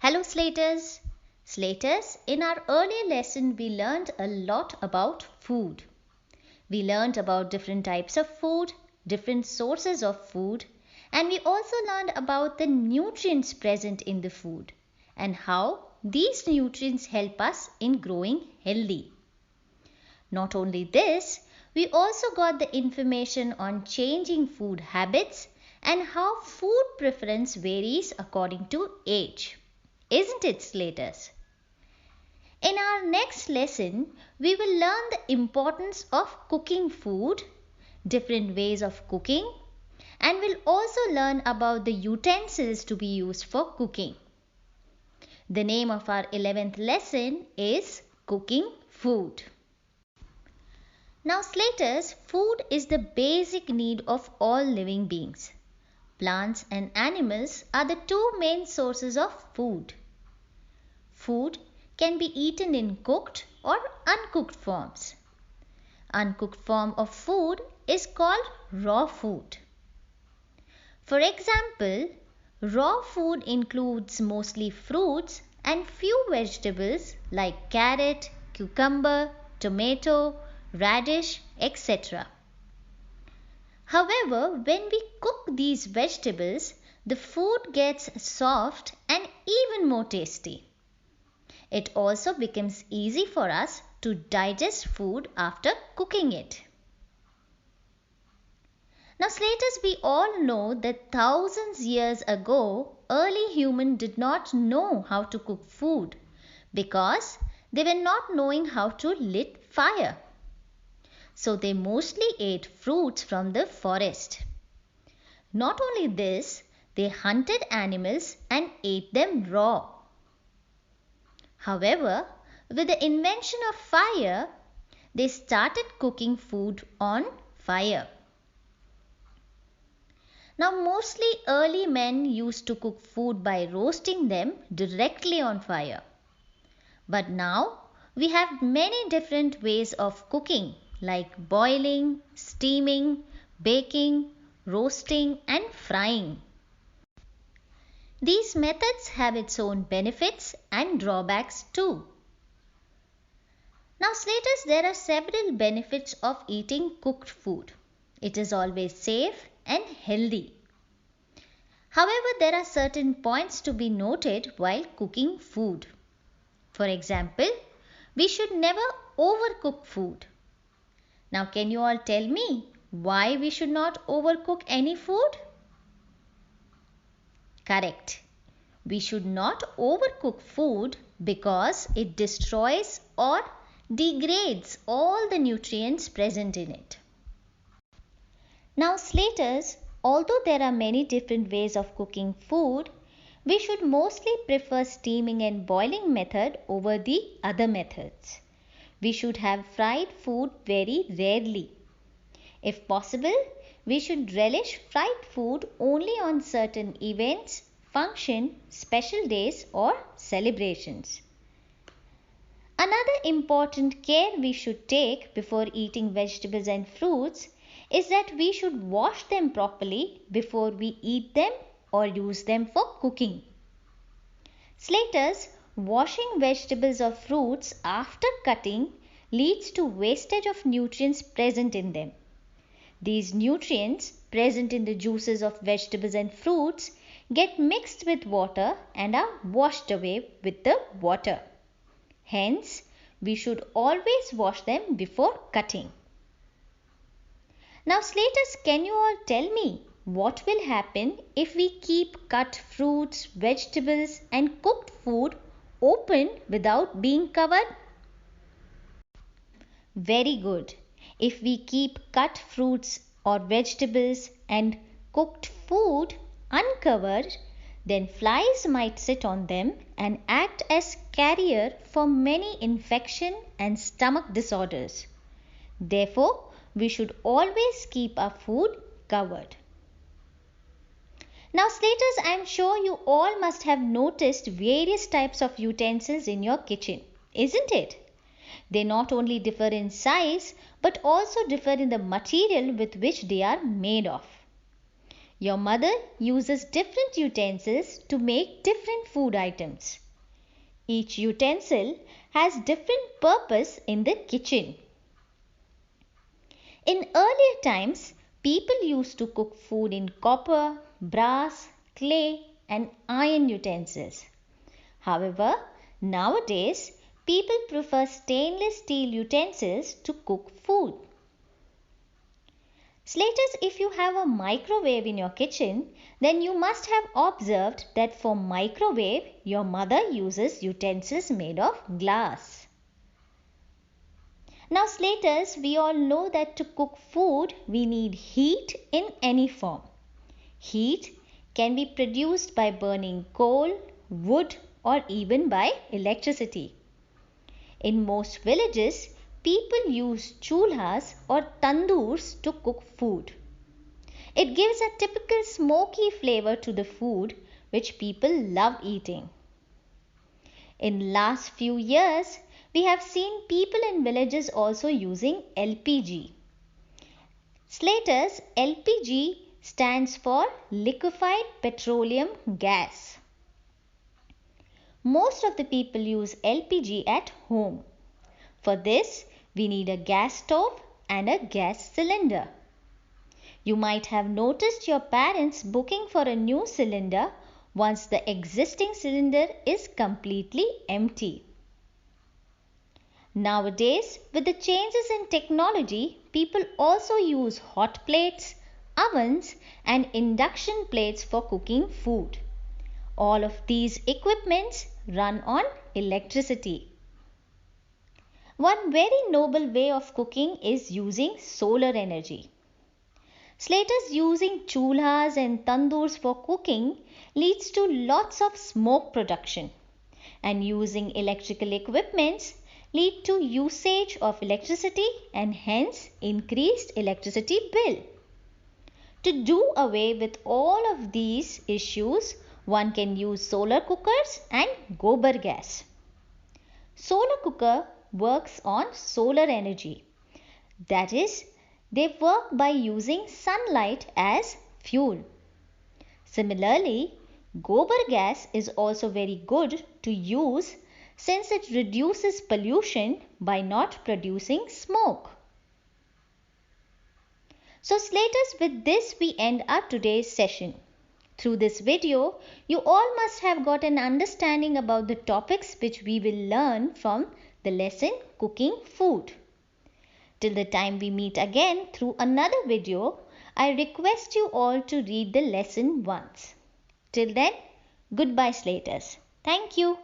Hello Slaters! Slaters, in our earlier lesson we learned a lot about food. We learned about different types of food, different sources of food, and we also learned about the nutrients present in the food and how these nutrients help us in growing healthy. Not only this, we also got the information on changing food habits and how food preference varies according to age. Isn't it, Slaters? In our next lesson, we will learn the importance of cooking food, different ways of cooking, and we'll also learn about the utensils to be used for cooking. The name of our 11th lesson is Cooking Food. Now, Slaters, food is the basic need of all living beings. Plants and animals are the two main sources of food. Food can be eaten in cooked or uncooked forms. Uncooked form of food is called raw food. For example, raw food includes mostly fruits and few vegetables like carrot, cucumber, tomato, radish, etc. However, when we cook these vegetables, the food gets soft and even more tasty. It also becomes easy for us to digest food after cooking it. Now, Slaters, we all know that thousands years ago, early humans did not know how to cook food because they were not knowing how to lit fire. So they mostly ate fruits from the forest. Not only this, they hunted animals and ate them raw. However, with the invention of fire, they started cooking food on fire. Now, mostly early men used to cook food by roasting them directly on fire. But now, we have many different ways of cooking like boiling, steaming, baking, roasting and frying. These methods have its own benefits and drawbacks too. Now, Slaters, there are several benefits of eating cooked food. It is always safe and healthy. However, there are certain points to be noted while cooking food. For example, we should never overcook food. Now, can you all tell me why we should not overcook any food? Correct. We should not overcook food because it destroys or degrades all the nutrients present in it. Now, Slaters, although there are many different ways of cooking food, we should mostly prefer steaming and boiling method over the other methods. We should have fried food very rarely. If possible, we should relish fried food only on certain events, functions, special days or celebrations. Another important care we should take before eating vegetables and fruits is that we should wash them properly before we eat them or use them for cooking. Slaters, washing vegetables or fruits after cutting leads to wastage of nutrients present in them. These nutrients present in the juices of vegetables and fruits get mixed with water and are washed away with the water. Hence, we should always wash them before cutting. Now, Slaters, can you all tell me what will happen if we keep cut fruits, vegetables and cooked food open without being covered? Very good. If we keep cut fruits or vegetables and cooked food uncovered, then flies might sit on them and act as carrier for many infection and stomach disorders. Therefore, we should always keep our food covered. Now, Slaters, I am sure you all must have noticed various types of utensils in your kitchen, isn't it? They not only differ in size but also differ in the material with which they are made of. Your mother uses different utensils to make different food items. Each utensil has different purpose in the kitchen. In earlier times, people used to cook food in copper, brass, clay, and iron utensils. However, nowadays, people prefer stainless steel utensils to cook food. Slaters, if you have a microwave in your kitchen, then you must have observed that for microwave, your mother uses utensils made of glass. Now Slaters, we all know that to cook food, we need heat in any form. Heat can be produced by burning coal, wood, or even by electricity. In most villages, people use chulhas or tandoors to cook food. It gives a typical smoky flavor to the food which people love eating. In last few years, we have seen people in villages also using LPG. Slaters, LPG stands for liquefied petroleum gas. Most of the people use LPG at home. For this, we need a gas stove and a gas cylinder. You might have noticed your parents booking for a new cylinder once the existing cylinder is completely empty. Nowadays, with the changes in technology, people also use hot plates, ovens, and induction plates for cooking food. All of these equipments run on electricity. One very noble way of cooking is using solar energy. Slaters using chulhas and tandoors for cooking leads to lots of smoke production, and using electrical equipments lead to usage of electricity and hence increased electricity bill. To do away with all of these issues, one can use solar cookers and gobar gas. Solar cooker works on solar energy. That is, they work by using sunlight as fuel. Similarly, gobar gas is also very good to use since it reduces pollution by not producing smoke. So Slaters, with this we end our today's session. Through this video, you all must have got an understanding about the topics which we will learn from the lesson Cooking Food. Till the time we meet again through another video, I request you all to read the lesson once. Till then, goodbye Slaters. Thank you.